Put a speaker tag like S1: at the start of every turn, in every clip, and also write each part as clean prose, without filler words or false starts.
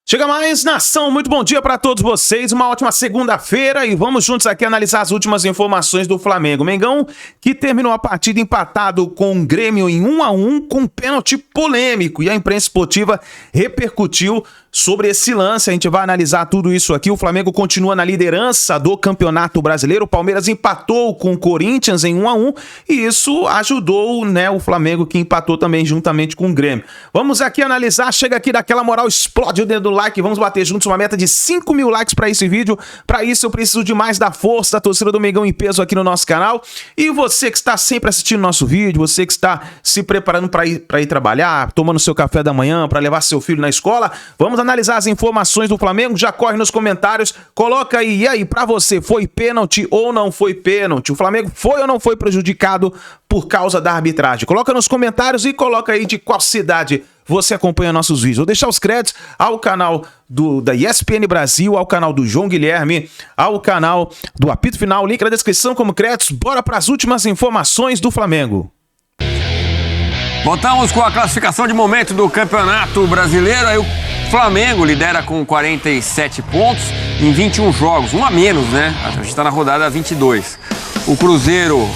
S1: Chega mais, nação, muito bom dia para todos vocês, uma ótima segunda-feira e vamos juntos aqui analisar as últimas informações do Flamengo. Mengão que terminou a partida empatado com o Grêmio em 1-1 com um pênalti polêmico e a imprensa esportiva repercutiu sobre esse lance. A gente vai analisar tudo isso aqui. O Flamengo continua na liderança do Campeonato Brasileiro, o Palmeiras empatou com o Corinthians em 1-1 e isso ajudou, né, o Flamengo que empatou também juntamente com o Grêmio. Vamos aqui analisar, chega aqui daquela moral, explode o dedo do like, vamos bater juntos uma meta de 5 mil likes para esse vídeo. Para isso eu preciso de mais da força da torcida do Mengão em peso aqui no nosso canal. E você que está sempre assistindo nosso vídeo, você que está se preparando para ir trabalhar, tomando seu café da manhã, para levar seu filho na escola, vamos analisar as informações do Flamengo. Já corre nos comentários, coloca aí, e aí, para você, foi pênalti ou não foi pênalti? O Flamengo foi ou não foi prejudicado por causa da arbitragem? Coloca nos comentários e coloca aí de qual cidade você acompanha nossos vídeos. Vou deixar os créditos ao canal da ESPN Brasil, ao canal do João Guilherme, ao canal do Apito Final, link na descrição como créditos. Bora para as últimas informações do Flamengo.
S2: Voltamos com a classificação de momento do Campeonato Brasileiro. Aí o Flamengo lidera com 47 pontos em 21 jogos, um a menos, né? A gente está na rodada 22. O Cruzeiro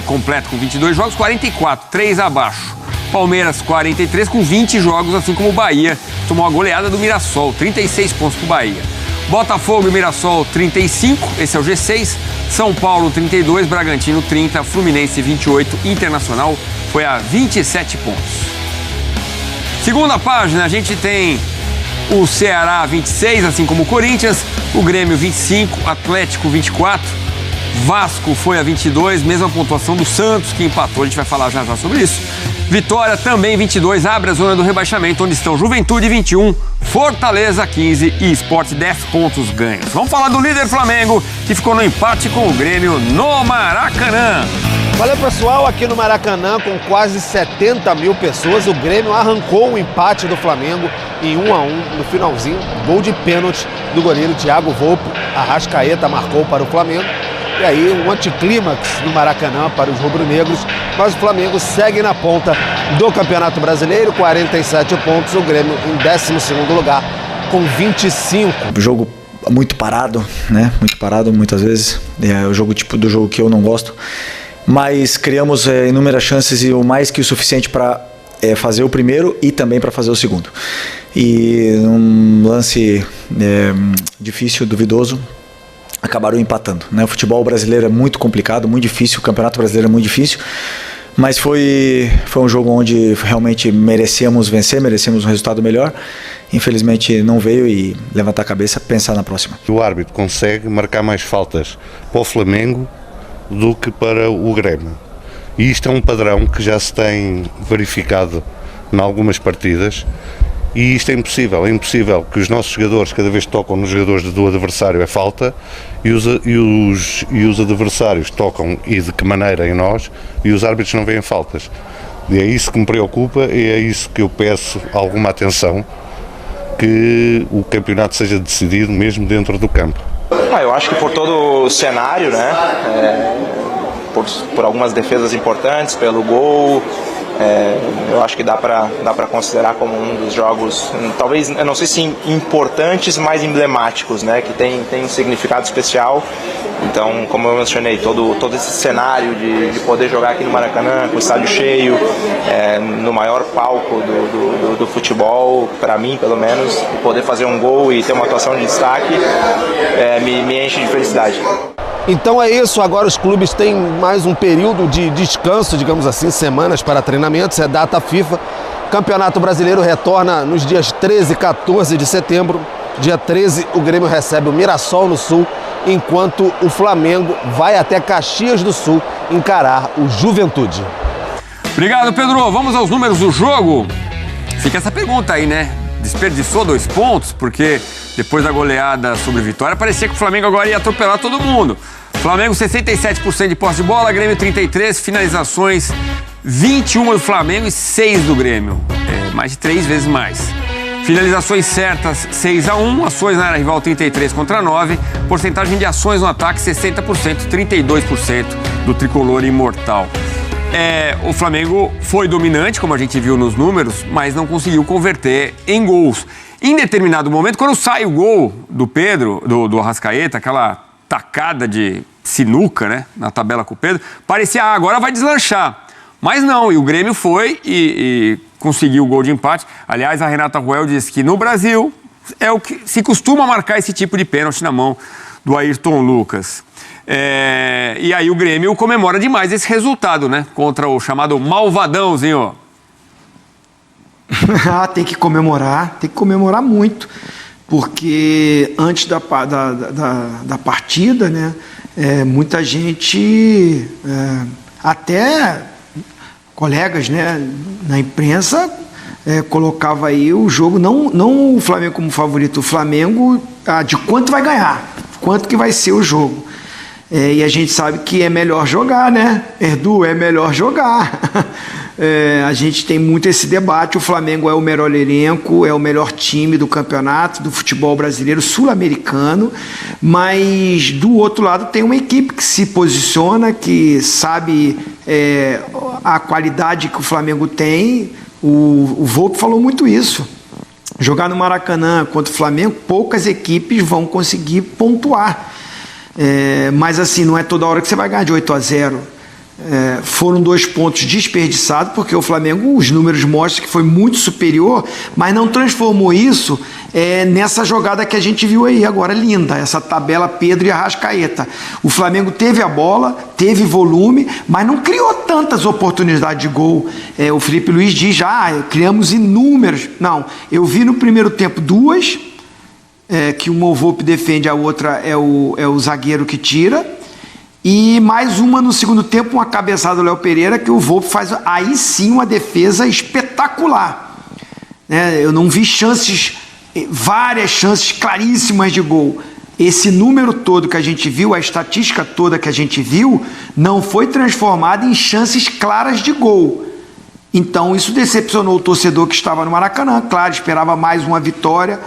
S2: completo com 22 jogos, 44, 3 abaixo. Palmeiras 43 com 20 jogos, assim como o Bahia tomou a goleada do Mirassol, 36 pontos para o Bahia. Botafogo e Mirassol 35, esse é o G6. São Paulo 32, Bragantino 30, Fluminense 28, Internacional foi a 27 pontos. Segunda página, a gente tem o Ceará 26, assim como o Corinthians, o Grêmio 25, Atlético 24, Vasco foi a 22, mesma pontuação do Santos, que empatou, a gente vai falar já sobre isso. Vitória também 22, abre a zona do rebaixamento, onde estão Juventude 21, Fortaleza 15 e Sport 10 pontos ganhos. Vamos falar do líder Flamengo, que ficou no empate com o Grêmio no Maracanã.
S3: Valeu, pessoal, aqui no Maracanã, com quase 70 mil pessoas, o Grêmio arrancou o empate do Flamengo em 1-1 no finalzinho, gol de pênalti do goleiro Thiago Volpi. Arrascaeta marcou para o Flamengo. E aí um anticlímax no Maracanã para os rubro-negros, mas o Flamengo segue na ponta do Campeonato Brasileiro, 47 pontos, o Grêmio em 12º lugar com 25.
S4: Jogo muito parado, né? Muito parado muitas vezes, é o jogo tipo do jogo que eu não gosto, mas criamos inúmeras chances e o mais que o suficiente para fazer o primeiro e também para fazer o segundo. E um lance difícil, duvidoso, acabaram empatando, né? O futebol brasileiro é muito complicado, muito difícil, o Campeonato Brasileiro é muito difícil, mas foi um jogo onde realmente merecemos vencer, merecemos um resultado melhor. Infelizmente não veio, e levantar a cabeça, pensar na próxima.
S5: O árbitro consegue marcar mais faltas para o Flamengo do que para o Grêmio. E isto é um padrão que já se tem verificado em algumas partidas. E isto é impossível que os nossos jogadores, cada vez que tocam nos jogadores do adversário, é falta, e os adversários tocam, e de que maneira, em nós, e os árbitros não veem faltas. E é isso que me preocupa, e é isso que eu peço alguma atenção, que o campeonato seja decidido mesmo dentro do campo.
S6: Eu acho que por todo o cenário, né, por algumas defesas importantes, pelo gol, eu acho que dá para considerar como um dos jogos, talvez, eu não sei se importantes, mas emblemáticos, né, que tem um significado especial. Então, como eu mencionei, todo esse cenário de poder jogar aqui no Maracanã, com o estádio cheio, no maior palco do futebol, para mim pelo menos, poder fazer um gol e ter uma atuação de destaque, me enche de felicidade.
S3: Então é isso, agora os clubes têm mais um período de descanso, digamos assim, semanas para treinamentos, é data FIFA. Campeonato Brasileiro retorna nos dias 13 e 14 de setembro. Dia 13 o Grêmio recebe o Mirassol no Sul, enquanto o Flamengo vai até Caxias do Sul encarar o Juventude.
S2: Obrigado, Pedro. Vamos aos números do jogo. Fica essa pergunta aí, né? Desperdiçou 2 pontos, porque depois da goleada sobre Vitória, parecia que o Flamengo agora ia atropelar todo mundo. Flamengo 67% de posse de bola, Grêmio 33%, finalizações 21 do Flamengo e 6 do Grêmio. Mais de 3 vezes mais. Finalizações certas 6-1, ações na área rival 33 contra 9, porcentagem de ações no ataque 60%, 32% do tricolor imortal. O Flamengo foi dominante, como a gente viu nos números, mas não conseguiu converter em gols. Em determinado momento, quando sai o gol do Pedro, do Arrascaeta, aquela tacada de sinuca, né, na tabela com o Pedro, parecia, agora vai deslanchar. Mas não, e o Grêmio foi e conseguiu o gol de empate. Aliás, a Renata Ruel disse que no Brasil é o que se costuma marcar esse tipo de pênalti na mão do Ayrton Lucas. E aí o Grêmio comemora demais esse resultado, né? Contra o chamado Malvadãozinho.
S7: Tem que comemorar muito, porque antes da partida, né, muita gente, até colegas, né, na imprensa, colocava aí o jogo, não o Flamengo como favorito, o Flamengo de quanto vai ganhar, quanto que vai ser o jogo. E a gente sabe que é melhor jogar, né? Edu, é melhor jogar. A gente tem muito esse debate. O Flamengo é o melhor elenco, é o melhor time do campeonato, do futebol brasileiro sul-americano, mas do outro lado tem uma equipe que se posiciona, que sabe a qualidade que o Flamengo tem. O Volpe falou muito isso. Jogar no Maracanã contra o Flamengo, poucas equipes vão conseguir pontuar. Mas assim, não é toda hora que você vai ganhar de 8-0. Foram 2 pontos desperdiçados, porque o Flamengo, os números mostram que foi muito superior, mas não transformou isso nessa jogada que a gente viu aí agora, linda, essa tabela Pedro e Arrascaeta. O Flamengo teve a bola, teve volume, mas não criou tantas oportunidades de gol. O Felipe Luiz diz, criamos inúmeros. Não, eu vi no primeiro tempo 2, que uma o Volpe defende, a outra é o zagueiro que tira, e mais uma no segundo tempo, uma cabeçada do Léo Pereira, que o Volpe faz aí sim uma defesa espetacular. Eu não vi várias chances claríssimas de gol. Esse número todo que a gente viu, a estatística toda que a gente viu, não foi transformada em chances claras de gol. Então isso decepcionou o torcedor que estava no Maracanã, claro, esperava mais uma vitória.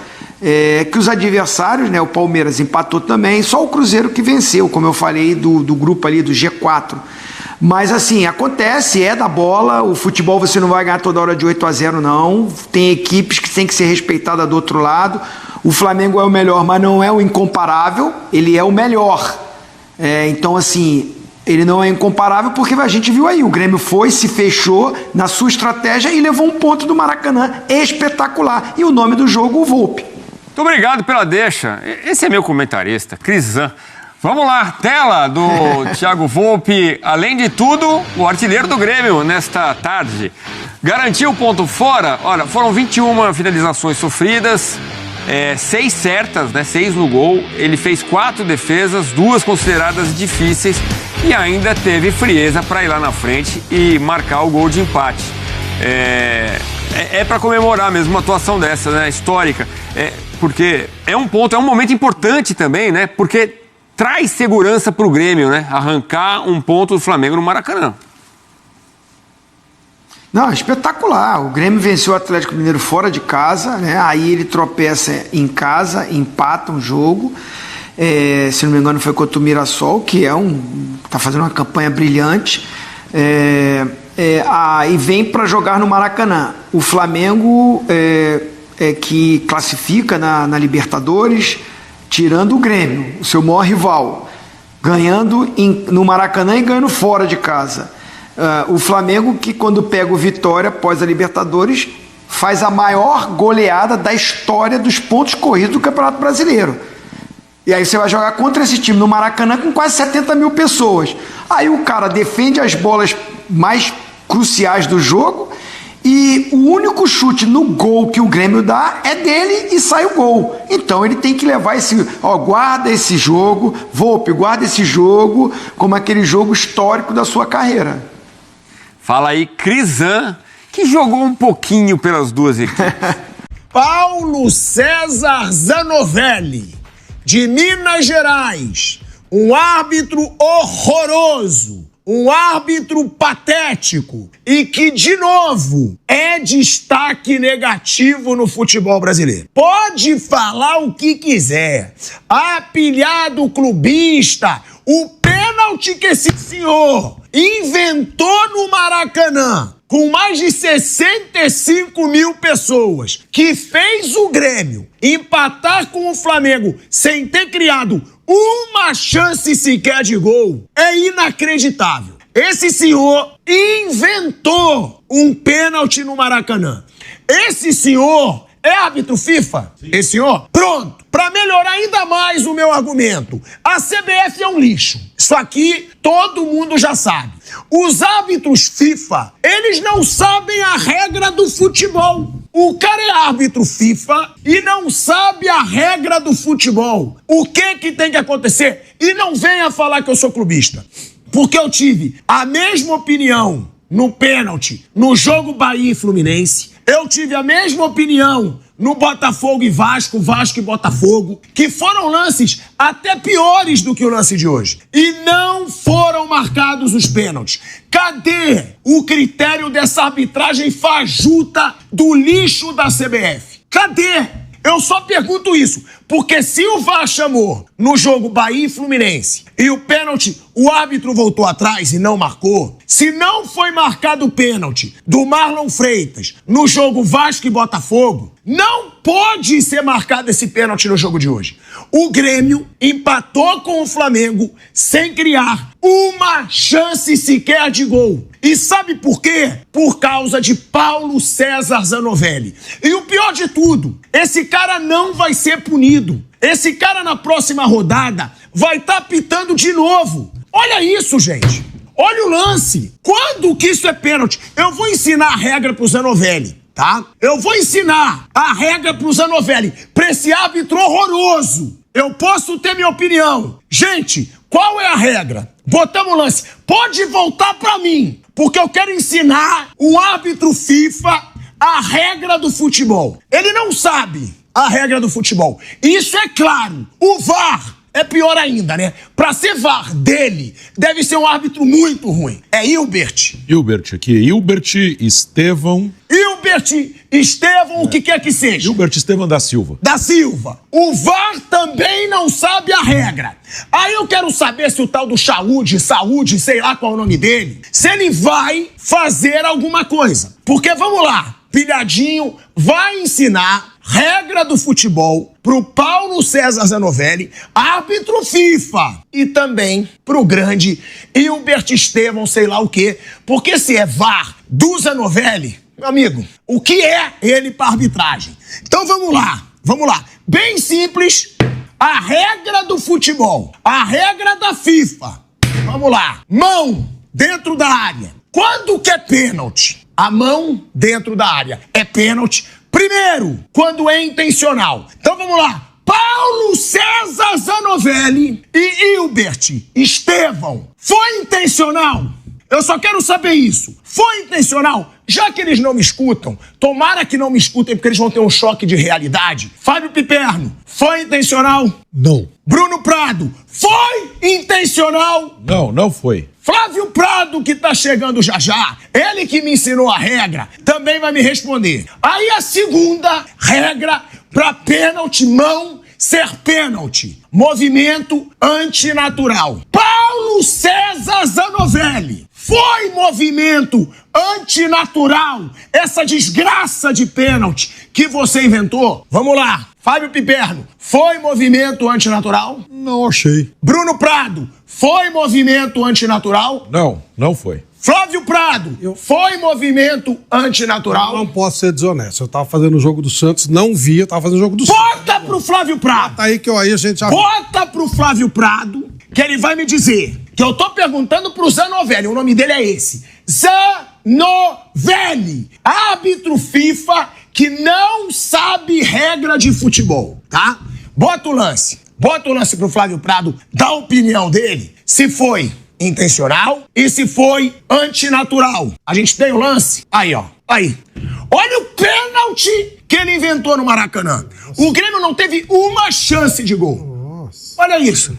S7: Que os adversários, né, o Palmeiras empatou também, só o Cruzeiro que venceu, como eu falei, do grupo ali, do G4. Mas assim, acontece, é da bola, o futebol você não vai ganhar toda hora de 8-0 não, tem equipes que tem que ser respeitadas do outro lado. O Flamengo é o melhor, mas não é o incomparável, ele é o melhor. Então assim, ele não é incomparável porque a gente viu aí, o Grêmio se fechou na sua estratégia e levou um ponto do Maracanã espetacular. E o nome do jogo, o Volpe.
S2: Muito obrigado pela deixa. Esse é meu comentarista, Crisan. Vamos lá, tela do Thiago Volpe. Além de tudo, o artilheiro do Grêmio nesta tarde. Garantiu o ponto fora. Olha, foram 21 finalizações sofridas, 6 certas, né, 6 no gol. Ele fez 4 defesas, 2 consideradas difíceis e ainda teve frieza para ir lá na frente e marcar o gol de empate. Para comemorar mesmo uma atuação dessa, né, histórica. Porque é um momento importante também, né? Porque traz segurança para o Grêmio, né? Arrancar um ponto do Flamengo no Maracanã.
S7: Não, espetacular. O Grêmio venceu o Atlético Mineiro fora de casa, né? Aí ele tropeça em casa, empata um jogo. Se não me engano, foi contra o Mirassol, que tá fazendo uma campanha brilhante. E vem para jogar no Maracanã. O Flamengo que classifica na Libertadores, tirando o Grêmio, o seu maior rival, ganhando no Maracanã e ganhando fora de casa. O Flamengo que, quando pega o Vitória após a Libertadores, faz a maior goleada da história dos pontos corridos do Campeonato Brasileiro. E aí você vai jogar contra esse time no Maracanã com quase 70 mil pessoas. Aí o cara defende as bolas mais cruciais do jogo e o único chute no gol que o Grêmio dá é dele e sai o gol. Então ele tem que levar guarda esse jogo, Volpe, guarda esse jogo como aquele jogo histórico da sua carreira.
S2: Fala aí, Crisan, que jogou um pouquinho pelas duas equipes.
S8: Paulo César Zanovelli, de Minas Gerais, um árbitro horroroso, um árbitro patético e que, de novo, é destaque negativo no futebol brasileiro. Pode falar o que quiser, apilhado clubista, o pênalti pênalti que esse senhor inventou no Maracanã, com mais de 65 mil pessoas, que fez o Grêmio empatar com o Flamengo sem ter criado uma chance sequer de gol, é inacreditável. Esse senhor inventou um pênalti no Maracanã. Esse senhor é árbitro FIFA? Sim. Esse senhor? Pronto. Para melhorar ainda mais o meu argumento, a CBF é um lixo. Isso aqui todo mundo já sabe. Os árbitros FIFA, eles não sabem a regra do futebol. O cara é árbitro FIFA e não sabe a regra do futebol. O que tem que acontecer? E não venha falar que eu sou clubista. Porque eu tive a mesma opinião no pênalti no jogo Bahia e Fluminense. Eu tive a mesma opinião no Botafogo e Vasco, Vasco e Botafogo, que foram lances até piores do que o lance de hoje. E não foram marcados os pênaltis. Cadê o critério dessa arbitragem fajuta do lixo da CBF? Cadê? Eu só pergunto isso, porque se o VAR chamou no jogo Bahia e Fluminense e o pênalti, o árbitro voltou atrás e não marcou, se não foi marcado o pênalti do Marlon Freitas no jogo Vasco e Botafogo, não pode ser marcado esse pênalti no jogo de hoje. O Grêmio empatou com o Flamengo sem criar uma chance sequer de gol. E sabe por quê? Por causa de Paulo César Zanovelli. E o pior de tudo, esse cara não vai ser punido. Esse cara na próxima rodada vai estar pitando de novo. Olha isso, gente. Olha o lance. Quando que isso é pênalti? Eu vou ensinar a regra pro Zanovelli, tá? Eu vou ensinar a regra pro Zanovelli, pra esse árbitro horroroso. Eu posso ter minha opinião. Gente, qual é a regra? Botamos o lance. Pode voltar pra mim, porque eu quero ensinar o árbitro FIFA a regra do futebol. Ele não sabe a regra do futebol. Isso é claro. O VAR é pior ainda, né? Pra ser VAR dele, deve ser um árbitro muito ruim. É Hilbert.
S9: Hilbert aqui. Hilbert Estevão.
S8: Hilbert Estevão, o que quer que seja.
S9: Hilbert Estevão da Silva.
S8: Da Silva. O VAR também não sabe a regra. Aí eu quero saber se o tal do Saúde, sei lá qual é o nome dele, se ele vai fazer alguma coisa. Porque, vamos lá, Pilhadinho vai ensinar regra do futebol pro Paulo César Zanovelli, árbitro FIFA, e também pro grande Hilbert Estevão, sei lá o quê, porque se é VAR do Zanovelli, meu amigo, o que é ele pra arbitragem? Então vamos lá, bem simples, a regra do futebol, a regra da FIFA, vamos lá, mão dentro da área, quando que é pênalti? A mão dentro da área é pênalti. Primeiro, quando é intencional. Então vamos lá. Paulo César Zanovelli e Hilbert Estevão. Foi intencional? Eu só quero saber isso. Foi intencional? Já que eles não me escutam, tomara que não me escutem porque eles vão ter um choque de realidade. Fábio Piperno, foi intencional?
S9: Não.
S8: Bruno Prado, foi intencional?
S9: Não, não foi.
S8: Flávio Prado, que tá chegando já, ele que me ensinou a regra, também vai me responder. Aí a segunda regra pra pênalti, mão ser pênalti. Movimento antinatural. Paulo César Zanovelli. Foi movimento antinatural essa desgraça de pênalti que você inventou? Vamos lá. Fábio Piperno, foi movimento antinatural?
S9: Não achei.
S8: Bruno Prado, foi movimento antinatural?
S9: Não, não foi.
S8: Flávio Prado, foi movimento antinatural?
S10: Eu não posso ser desonesto. Eu tava fazendo o jogo do Santos, não vi, eu tava fazendo o jogo do Santos.
S8: Bota pro Flávio Prado.
S10: Tá aí que aí a gente já...
S8: Bota pro Flávio Prado, que ele vai me dizer que eu tô perguntando pro Zanovelli, o nome dele é esse. Zanovelli, árbitro FIFA que não sabe regra de futebol, tá? Bota o lance pro Flávio Prado, dá a opinião dele, se foi intencional e se foi antinatural. A gente tem o lance? Aí, ó. Aí. Olha o pênalti que ele inventou no Maracanã. O Grêmio não teve uma chance de gol.
S10: Nossa.
S8: Olha isso.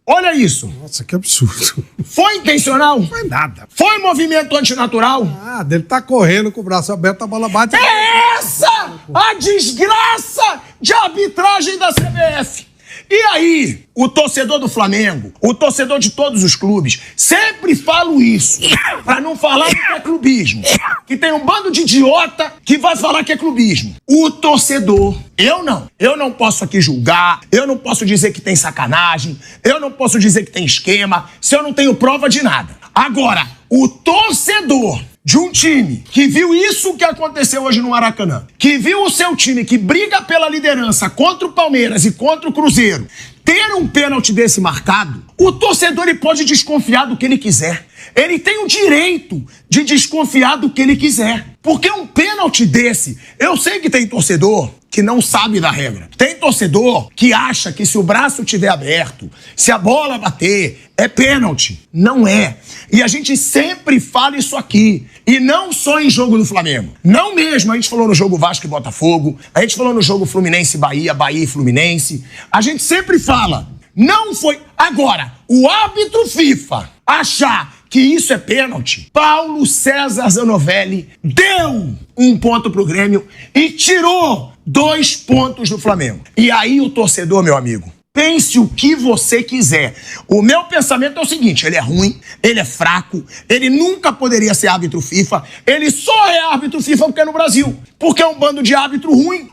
S8: Olha isso.
S10: Nossa, que absurdo.
S8: Foi intencional?
S10: Não foi nada.
S8: Foi movimento antinatural?
S10: Ah, ele tá correndo com o braço aberto, a bola bate...
S8: É essa a desgraça de arbitragem da CBF. E aí, o torcedor do Flamengo, o torcedor de todos os clubes, sempre falo isso, pra não falar que é clubismo. Que tem um bando de idiota que vai falar que é clubismo. O torcedor, eu não posso aqui julgar, eu não posso dizer que tem sacanagem, eu não posso dizer que tem esquema, se eu não tenho prova de nada. Agora, o torcedor de um time que viu isso que aconteceu hoje no Maracanã, que viu o seu time que briga pela liderança contra o Palmeiras e contra o Cruzeiro, ter um pênalti desse marcado, o torcedor ele pode desconfiar do que ele quiser. Ele tem o direito de desconfiar do que ele quiser. Porque um pênalti desse, eu sei que tem torcedor que não sabe da regra. Tem torcedor que acha que se o braço estiver aberto, se a bola bater, é pênalti. Não é. E a gente sempre fala isso aqui. E não só em jogo do Flamengo. Não mesmo. A gente falou no jogo Vasco e Botafogo. A gente falou no jogo Fluminense e Bahia, Bahia e Fluminense. A gente sempre fala. Não foi... Agora, o árbitro FIFA achar que isso é pênalti, Paulo César Zanovelli deu um ponto pro Grêmio e tirou 2 pontos do Flamengo. E aí o torcedor, meu amigo, pense o que você quiser. O meu pensamento é o seguinte, ele é ruim, ele é fraco, ele nunca poderia ser árbitro FIFA, ele só é árbitro FIFA porque é no Brasil. Porque é um bando de árbitro ruim,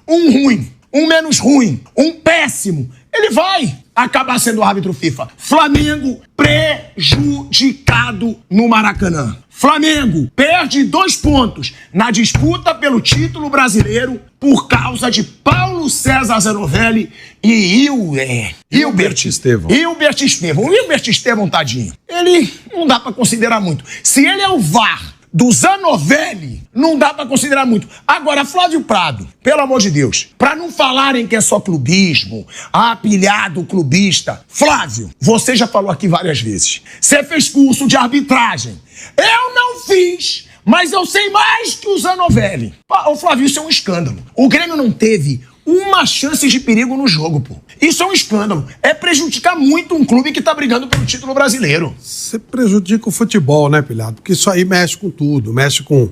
S8: um menos ruim, um péssimo. Ele vai acabar sendo árbitro FIFA. Flamengo prejudicado no Maracanã. Flamengo perde 2 pontos na disputa pelo título brasileiro por causa de Paulo César Zanovelli e Hilbert Estevão. O Hilbert Estevão, tadinho. Ele não dá pra considerar muito. Se ele é o VAR do Zanovelli, não dá pra considerar muito. Agora, Flávio Prado, pelo amor de Deus, pra não falarem que é só clubismo, pilhado clubista. Flávio, você já falou aqui várias vezes. Você fez curso de arbitragem. Eu não fiz, mas eu sei mais que o Zanovelli. Ô, Flávio, isso é um escândalo. O Grêmio não teve uma chance de perigo no jogo, pô. Isso é um escândalo. É prejudicar muito um clube que tá brigando pelo título brasileiro.
S10: Você prejudica o futebol, né, Pilhado? Porque isso aí mexe com tudo, mexe com...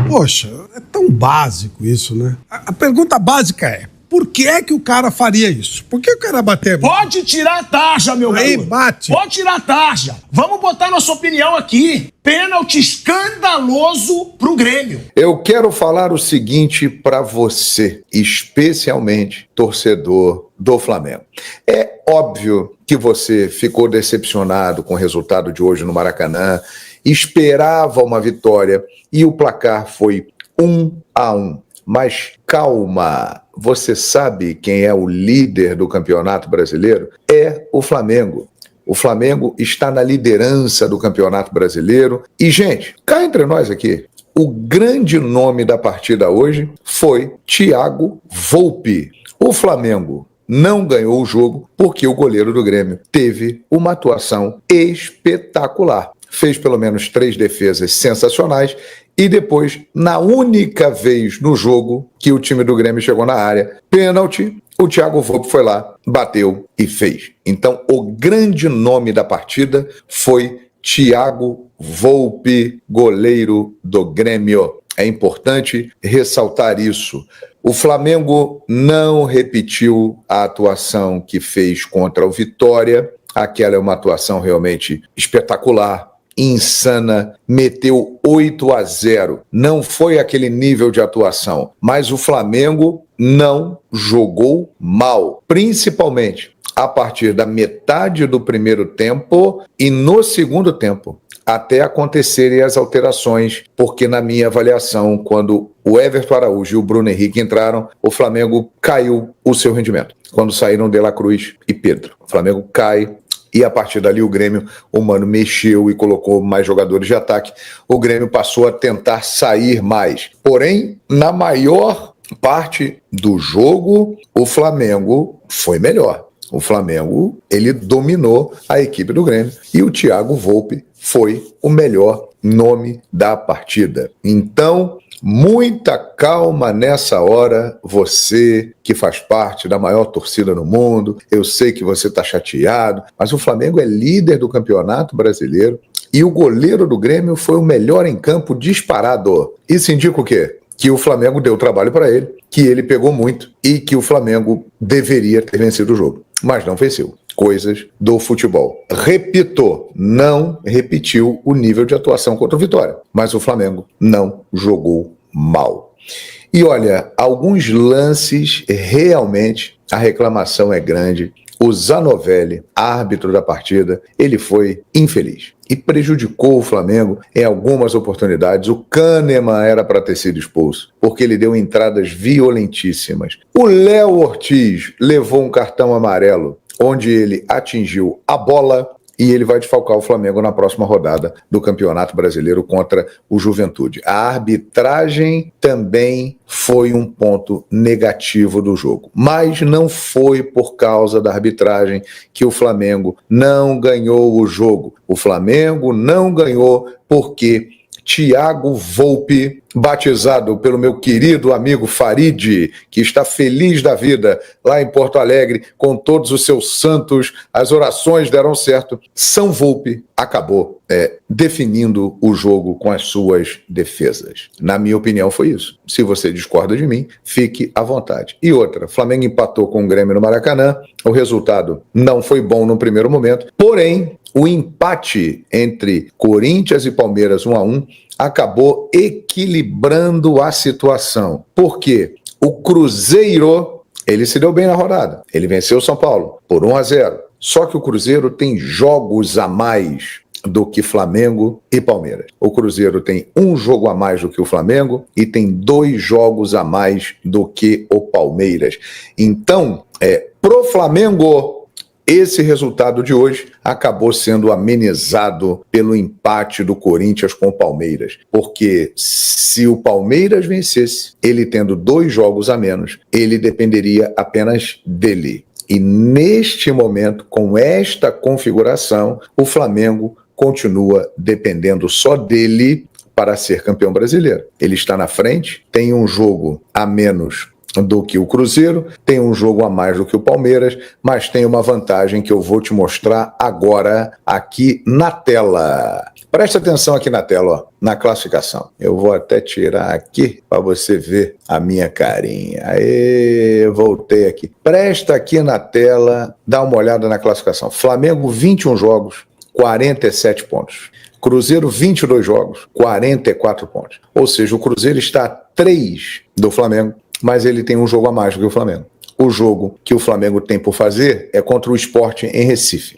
S10: Poxa, é tão básico isso, né? A pergunta básica é, por que é que o cara faria isso? Por que o cara bater?
S8: Pode tirar a tarja, meu garoto.
S10: Aí bate.
S8: Pode tirar a tarja. Vamos botar nossa opinião aqui. Pênalti escandaloso pro Grêmio.
S11: Eu quero falar o seguinte pra você, especialmente torcedor do Flamengo. É óbvio que você ficou decepcionado com o resultado de hoje no Maracanã, esperava uma vitória e o placar foi 1-1. Mas calma, você sabe quem é o líder do Campeonato Brasileiro? É o Flamengo. O Flamengo está na liderança do Campeonato Brasileiro. E, gente, cá entre nós aqui, o grande nome da partida hoje foi Thiago Volpi. O Flamengo não ganhou o jogo porque o goleiro do Grêmio teve uma atuação espetacular. Fez pelo menos 3 defesas sensacionais e depois, na única vez no jogo que o time do Grêmio chegou na área, pênalti, o Thiago Volpi foi lá, bateu e fez. Então, o grande nome da partida foi Thiago Volpi, goleiro do Grêmio. É importante ressaltar isso. O Flamengo não repetiu a atuação que fez contra o Vitória. Aquela é uma atuação realmente espetacular, insana, meteu 8-0. Não foi aquele nível de atuação, mas o Flamengo não jogou mal, principalmente a partir da metade do primeiro tempo e no segundo tempo, até acontecerem as alterações, porque na minha avaliação, quando o Everton Araújo e o Bruno Henrique entraram, o Flamengo caiu o seu rendimento. Quando saíram De La Cruz e Pedro, o Flamengo cai. E a partir dali o Grêmio, o Mano mexeu e colocou mais jogadores de ataque. O Grêmio passou a tentar sair mais. Porém, na maior parte do jogo, o Flamengo foi melhor. O Flamengo, ele dominou a equipe do Grêmio. E o Thiago Volpi foi o melhor nome da partida. Então, muita calma nessa hora, você que faz parte da maior torcida no mundo. Eu sei que você está chateado, mas o Flamengo é líder do Campeonato Brasileiro e o goleiro do Grêmio foi o melhor em campo disparado. Isso indica o quê? Que o Flamengo deu trabalho para ele, que ele pegou muito e que o Flamengo deveria ter vencido o jogo. mas não venceu. Coisas do futebol. Repito, não repetiu o nível de atuação contra o Vitória, mas o Flamengo não jogou mal. E olha, alguns lances realmente a reclamação é grande. O Zanovelli, árbitro da partida, ele foi infeliz e prejudicou o Flamengo em algumas oportunidades. O Kahneman era para ter sido expulso, porque ele deu entradas violentíssimas. O Léo Ortiz levou um cartão amarelo, onde ele atingiu a bola, e ele vai desfalcar o Flamengo na próxima rodada do Campeonato Brasileiro contra o Juventude. A arbitragem também foi um ponto negativo do jogo, mas não foi por causa da arbitragem que o Flamengo não ganhou o jogo. O Flamengo não ganhou porque Thiago Volpi, batizado pelo meu querido amigo Farid, que está feliz da vida lá em Porto Alegre, com todos os seus santos, as orações deram certo. São Volpi acabou definindo o jogo com as suas defesas. Na minha opinião foi isso. Se você discorda de mim, fique à vontade. E outra, Flamengo empatou com o Grêmio no Maracanã, o resultado não foi bom no primeiro momento, porém, o empate entre Corinthians e Palmeiras 1-1 acabou equilibrando a situação. Por quê? O Cruzeiro, ele se deu bem na rodada. Ele venceu o São Paulo por 1-0. Só que o Cruzeiro tem jogos a mais do que Flamengo e Palmeiras. O Cruzeiro tem um jogo a mais do que o Flamengo e tem 2 jogos a mais do que o Palmeiras. Então, pro Flamengo, esse resultado de hoje acabou sendo amenizado pelo empate do Corinthians com o Palmeiras. Porque se o Palmeiras vencesse, ele tendo 2 jogos a menos, ele dependeria apenas dele. E neste momento, com esta configuração, o Flamengo continua dependendo só dele para ser campeão brasileiro. Ele está na frente, tem um jogo a menos do que o Cruzeiro, tem um jogo a mais do que o Palmeiras, mas tem uma vantagem que eu vou te mostrar agora aqui na tela. Presta atenção aqui na tela, ó, na classificação. Eu vou até tirar aqui para você ver a minha carinha. Aê, voltei aqui. Presta aqui na tela, dá uma olhada na classificação. Flamengo, 21 jogos, 47 pontos. Cruzeiro, 22 jogos, 44 pontos. Ou seja, o Cruzeiro está a 3 do Flamengo, mas ele tem um jogo a mais do que o Flamengo. O jogo que o Flamengo tem por fazer é contra o Sport em Recife.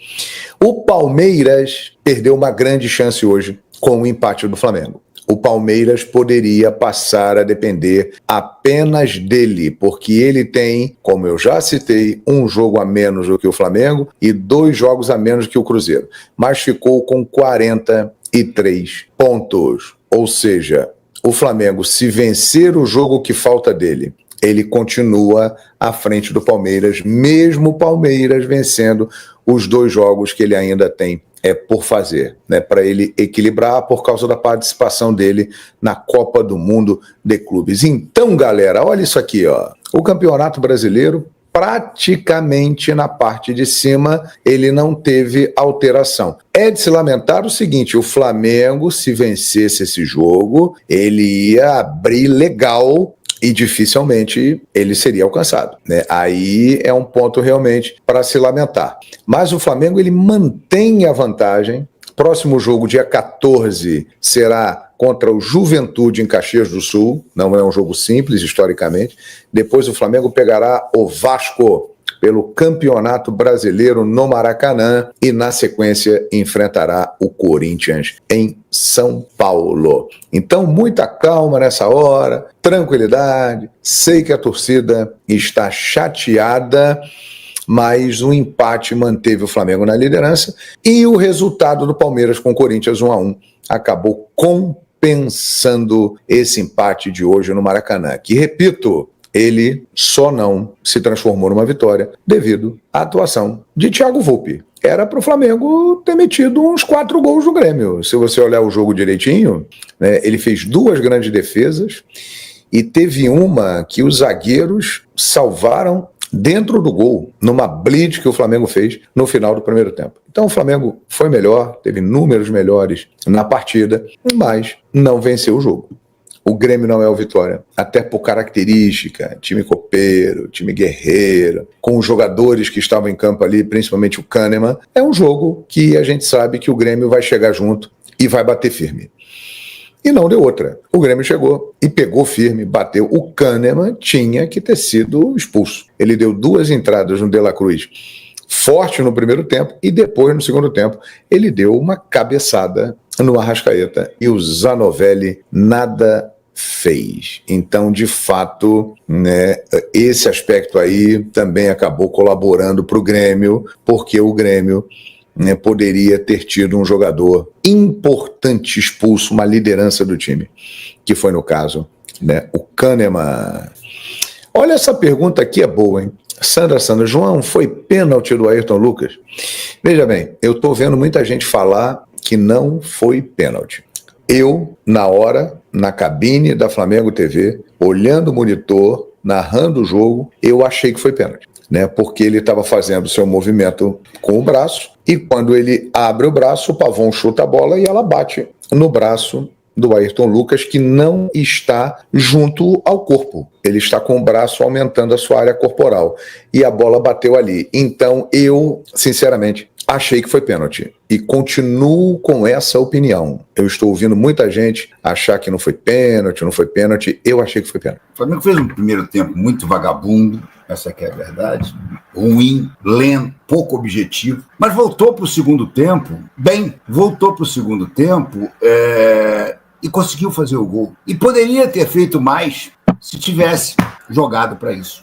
S11: O Palmeiras perdeu uma grande chance hoje com o empate do Flamengo. O Palmeiras poderia passar a depender apenas dele, porque ele tem, como eu já citei, um jogo a menos do que o Flamengo e 2 jogos a menos do que o Cruzeiro, mas ficou com 43 pontos. Ou seja, o Flamengo, se vencer o jogo que falta dele, ele continua à frente do Palmeiras, mesmo o Palmeiras vencendo os 2 jogos que ele ainda tem por fazer, né, para ele equilibrar por causa da participação dele na Copa do Mundo de Clubes. Então, galera, olha isso aqui, ó. O Campeonato Brasileiro, praticamente na parte de cima, ele não teve alteração. É de se lamentar o seguinte, o Flamengo, se vencesse esse jogo, ele ia abrir legal e dificilmente ele seria alcançado, né? Aí é um ponto realmente para se lamentar. Mas o Flamengo, ele mantém a vantagem. Próximo jogo, dia 14, será contra o Juventude em Caxias do Sul. Não é um jogo simples, historicamente. Depois o Flamengo pegará o Vasco pelo Campeonato Brasileiro no Maracanã e, na sequência, enfrentará o Corinthians em São Paulo. Então, muita calma nessa hora, tranquilidade. Sei que a torcida está chateada, mas o empate manteve o Flamengo na liderança e o resultado do Palmeiras com o Corinthians 1-1 acabou compensando esse empate de hoje no Maracanã, que, repito, ele só não se transformou numa vitória devido à atuação de Thiago Volpi. Era para o Flamengo ter metido uns 4 gols no Grêmio. Se você olhar o jogo direitinho, né, ele fez 2 grandes defesas e teve uma que os zagueiros salvaram dentro do gol, numa blitz que o Flamengo fez no final do primeiro tempo. Então o Flamengo foi melhor, teve números melhores na partida, mas não venceu o jogo. O Grêmio não é o Vitória, até por característica, time copeiro, time guerreiro, com os jogadores que estavam em campo ali, principalmente o Kahneman. É um jogo que a gente sabe que o Grêmio vai chegar junto e vai bater firme. E não deu outra. O Grêmio chegou e pegou firme, bateu. O Kahneman tinha que ter sido expulso. Ele deu 2 entradas no De La Cruz forte no primeiro tempo e depois, no segundo tempo, ele deu uma cabeçada no Arrascaeta e o Zanovelli nada fez. Então, de fato, né, esse aspecto aí também acabou colaborando para o Grêmio, porque o Grêmio, né, poderia ter tido um jogador importante expulso, uma liderança do time, que foi no caso, né, o Kahneman. Olha, essa pergunta aqui é boa, hein? Sandra, João, foi pênalti do Ayrton Lucas? Veja bem, eu estou vendo muita gente falar que não foi pênalti. Eu, na hora, na cabine da Flamengo TV, olhando o monitor, narrando o jogo, eu achei que foi pênalti, né? Porque ele estava fazendo seu movimento com o braço e quando ele abre o braço, o Pavon chuta a bola e ela bate no braço do Ayrton Lucas, que não está junto ao corpo. Ele está com o braço aumentando a sua área corporal. E a bola bateu ali. Então, eu, sinceramente, achei que foi pênalti. E continuo com essa opinião. Eu estou ouvindo muita gente achar que não foi pênalti, não foi pênalti. Eu achei que foi pênalti.
S12: O Flamengo fez um primeiro tempo muito vagabundo, essa que é a verdade, ruim, lento, pouco objetivo, mas voltou para o segundo tempo bem, e conseguiu fazer o gol. E poderia ter feito mais se tivesse jogado para isso.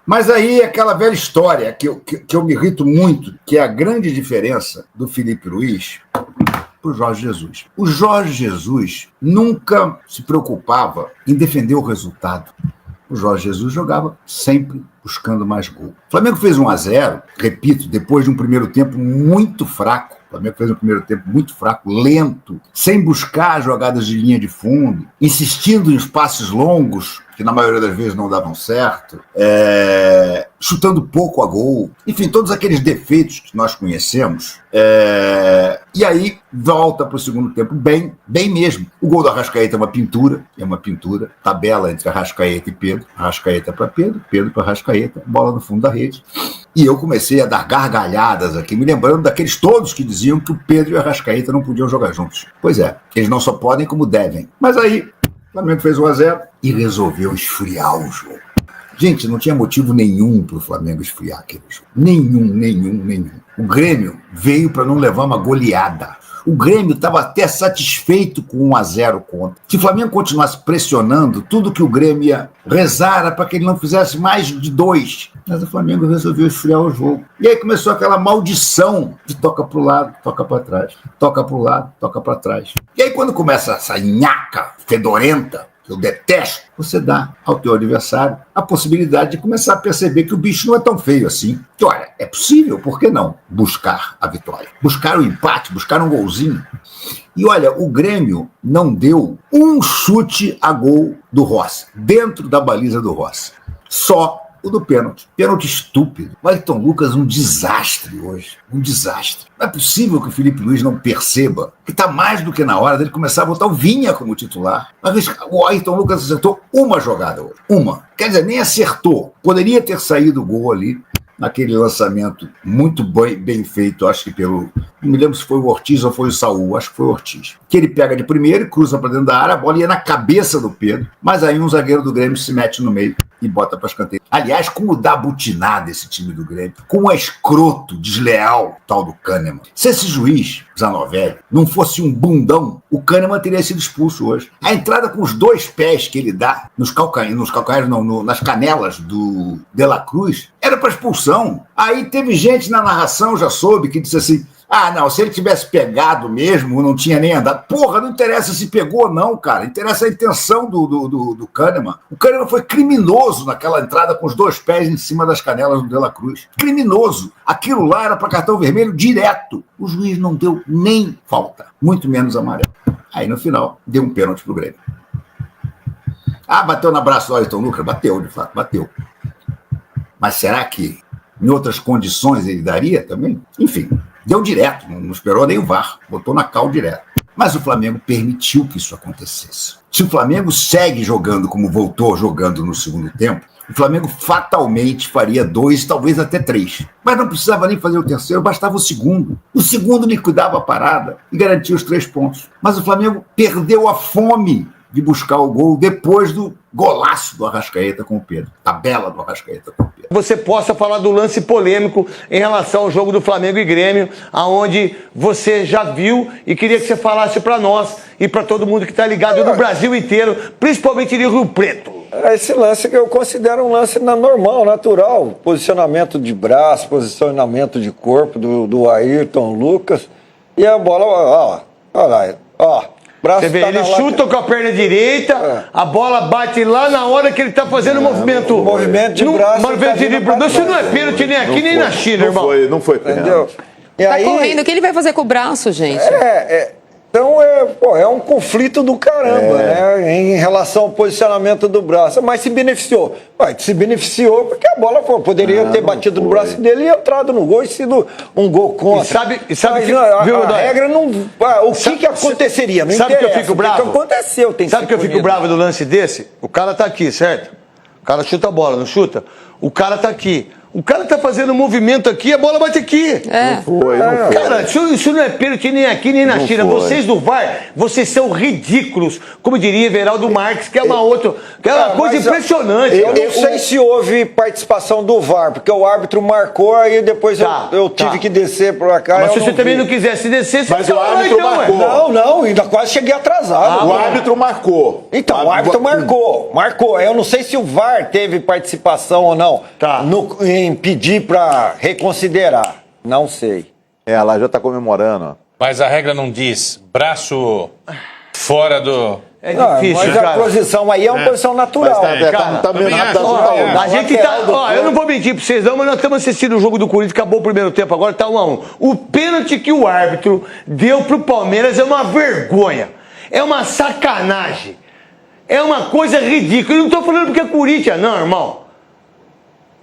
S12: Mas aí aquela velha história que eu me irrito muito, que é a grande diferença do Felipe Luiz para o Jorge Jesus. O Jorge Jesus nunca se preocupava em defender o resultado. O Jorge Jesus jogava sempre buscando mais gol. O Flamengo fez 1-0, repito, depois de um primeiro tempo muito fraco. O Flamengo fez um primeiro tempo muito fraco, lento, sem buscar jogadas de linha de fundo, insistindo em passes longos, que na maioria das vezes não davam certo, chutando pouco a gol, enfim, todos aqueles defeitos que nós conhecemos. E aí volta para o segundo tempo bem mesmo. O gol do Arrascaeta é uma pintura, tabela entre Arrascaeta e Pedro, Arrascaeta para Pedro, Pedro para Arrascaeta, bola no fundo da rede. E eu comecei a dar gargalhadas aqui, me lembrando daqueles todos que diziam que o Pedro e o Arrascaeta não podiam jogar juntos. Pois é, eles não só podem como devem. Mas aí, o Flamengo fez 1-0 e resolveu esfriar o jogo. Gente, não tinha motivo nenhum para o Flamengo esfriar aquele jogo. Nenhum. O Grêmio veio para não levar uma goleada. O Grêmio estava até satisfeito com 1-0 contra. Se o Flamengo continuasse pressionando, tudo que o Grêmio ia rezar era para que ele não fizesse mais de 2. Mas o Flamengo resolveu esfriar o jogo. E aí começou aquela maldição de toca para o lado, toca para trás. Toca para o lado, toca para trás. E aí quando começa essa nhaca fedorenta, que eu detesto, você dá ao teu adversário a possibilidade de começar a perceber que o bicho não é tão feio assim. Que, olha, é possível, por que não buscar a vitória? Buscar o empate, buscar um golzinho. E olha, o Grêmio não deu um chute a gol do Rossi, dentro da baliza do Rossi. Só o do pênalti. Pênalti estúpido. O Ayrton Lucas, um desastre hoje. Um desastre. Não é possível que o Felipe Luiz não perceba que está mais do que na hora dele começar a botar o Vinha como titular. O Ayrton Lucas acertou uma jogada hoje. Uma. Quer dizer, nem acertou. Poderia ter saído o gol ali, naquele lançamento muito bem feito, acho que pelo... Não me lembro se foi o Ortiz ou foi o Saul, acho que foi o Ortiz. Que ele pega de primeiro e cruza para dentro da área, a bola ia na cabeça do Pedro, mas aí um zagueiro do Grêmio se mete no meio e bota para escanteio. Aliás, como dá butinada esse time do Grêmio, como é escroto, desleal, tal do Kahneman. Se esse juiz, Zanovelli, não fosse um bundão, o Kahneman teria sido expulso hoje. A entrada com os 2 pés que ele dá nas canelas do De La Cruz, era para expulsão. Aí teve gente na narração, já soube, que disse assim: ah, não, se ele tivesse pegado mesmo, não tinha nem andado. Porra, não interessa se pegou ou não, cara. Interessa a intenção do Kahneman. O Kahneman foi criminoso naquela entrada com os 2 pés em cima das canelas do De La Cruz. Criminoso. Aquilo lá era para cartão vermelho direto. O juiz não deu nem falta, muito menos amarelo. Aí no final, deu um pênalti pro Grêmio. Ah, bateu no braço do Ayrton Lucas? Bateu, de fato, bateu. Mas será que em outras condições ele daria também? Enfim, deu direto, não esperou nem o VAR, botou na cal direto. Mas o Flamengo permitiu que isso acontecesse. Se o Flamengo segue jogando como voltou jogando no segundo tempo, o Flamengo fatalmente faria 2, talvez até 3. Mas não precisava nem fazer o terceiro, bastava o segundo. O segundo liquidava a parada e garantia os 3 pontos. Mas o Flamengo perdeu a fome de buscar o gol depois do golaço do Arrascaeta com o Pedro. Tabela do Arrascaeta com o Pedro.
S13: Você possa falar do lance polêmico em relação ao jogo do Flamengo e Grêmio, aonde você já viu e queria que você falasse para nós e para todo mundo que está ligado no Brasil inteiro, principalmente de Rio Preto.
S14: Esse lance que eu considero um lance normal, natural. Posicionamento de braço, posicionamento de corpo do Ayrton Lucas. E a bola, ó.
S13: Você vê, ele chuta com a perna direita, a bola bate lá na hora que ele tá fazendo o movimento.
S14: Movimento de braço.
S13: Isso não é pênalti nem aqui nem na China, irmão.
S15: Não foi pênalti.
S14: Entendeu? E
S16: tá
S14: aí,
S16: correndo, o que ele vai fazer com o braço, gente?
S14: Então é um conflito do caramba, né? Em relação ao posicionamento do braço. Mas se beneficiou. Se beneficiou porque a bola poderia ter batido no braço dele e entrado no gol e sido um gol contra.
S13: E sabe
S14: que a regra não. O que aconteceria? Não
S13: sabe que eu fico bravo?
S14: O que aconteceu?
S13: Sabe que eu fico bravo do lance desse? O cara tá aqui, certo? O cara chuta a bola, não chuta? O cara tá aqui. O cara tá fazendo um movimento aqui, a bola bate aqui.
S15: Não foi.
S13: Cara, isso não é pênalti nem aqui nem na China.
S15: Foi.
S13: Vocês do VAR, vocês são ridículos. Como diria Everaldo Marques, que é uma coisa impressionante.
S14: Eu não sei se houve participação do VAR, porque o árbitro marcou, aí depois eu tive que descer pra cá.
S13: Mas se você também não quisesse descer, você
S15: Mas o árbitro marcou.
S14: Não, ainda quase cheguei atrasado.
S15: O árbitro marcou.
S14: Então, o árbitro marcou. Eu não sei se o VAR teve participação ou não. Em pedir para reconsiderar. Não sei.
S15: Ela já está comemorando. Ó.
S17: Mas a regra não diz braço fora do...
S14: É difícil, mas a posição aí é uma posição natural.
S13: A gente tá... eu não vou mentir para vocês não, mas nós estamos assistindo o jogo do Corinthians, acabou o primeiro tempo, agora tá 1-1. O pênalti que o árbitro deu pro Palmeiras é uma vergonha. É uma sacanagem. É uma coisa ridícula. Eu não tô falando porque é Corinthians, não, irmão.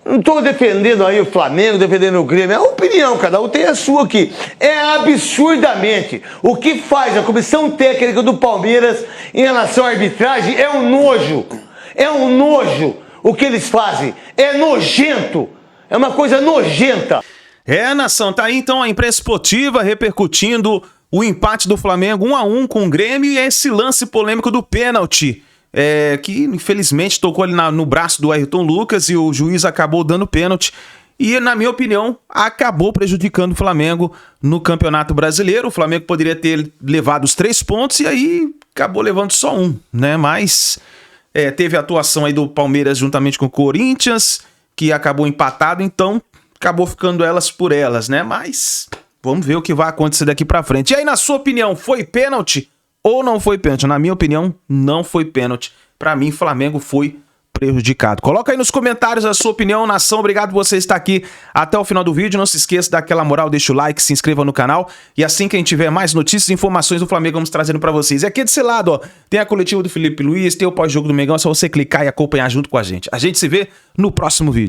S13: Não estou defendendo aí o Flamengo, defendendo o Grêmio. É a opinião, cada um tem a sua aqui. É absurdamente. O que faz a comissão técnica do Palmeiras em relação à arbitragem é um nojo. É um nojo o que eles fazem. É nojento. É uma coisa nojenta.
S1: Nação, tá aí então a imprensa esportiva repercutindo o empate do Flamengo 1-1 com o Grêmio e esse lance polêmico do pênalti. Que infelizmente tocou ali no braço do Ayrton Lucas e o juiz acabou dando pênalti e, na minha opinião, acabou prejudicando o Flamengo no Campeonato Brasileiro. O Flamengo poderia ter levado os 3 pontos e aí acabou levando só 1, né? Mas teve a atuação aí do Palmeiras juntamente com o Corinthians, que acabou empatado, então acabou ficando elas por elas, né? Mas vamos ver o que vai acontecer daqui pra frente. E aí, na sua opinião, foi pênalti? Ou não foi pênalti? Na minha opinião, não foi pênalti. Pra mim, Flamengo foi prejudicado. Coloca aí nos comentários a sua opinião, nação. Obrigado por você estar aqui até o final do vídeo. Não se esqueça daquela moral, deixa o like, se inscreva no canal. E assim que a gente tiver mais notícias e informações do Flamengo, vamos trazendo pra vocês. E aqui desse lado, ó, tem a coletiva do Felipe Luiz, tem o pós-jogo do Mengão. É só você clicar e acompanhar junto com a gente. A gente se vê no próximo vídeo.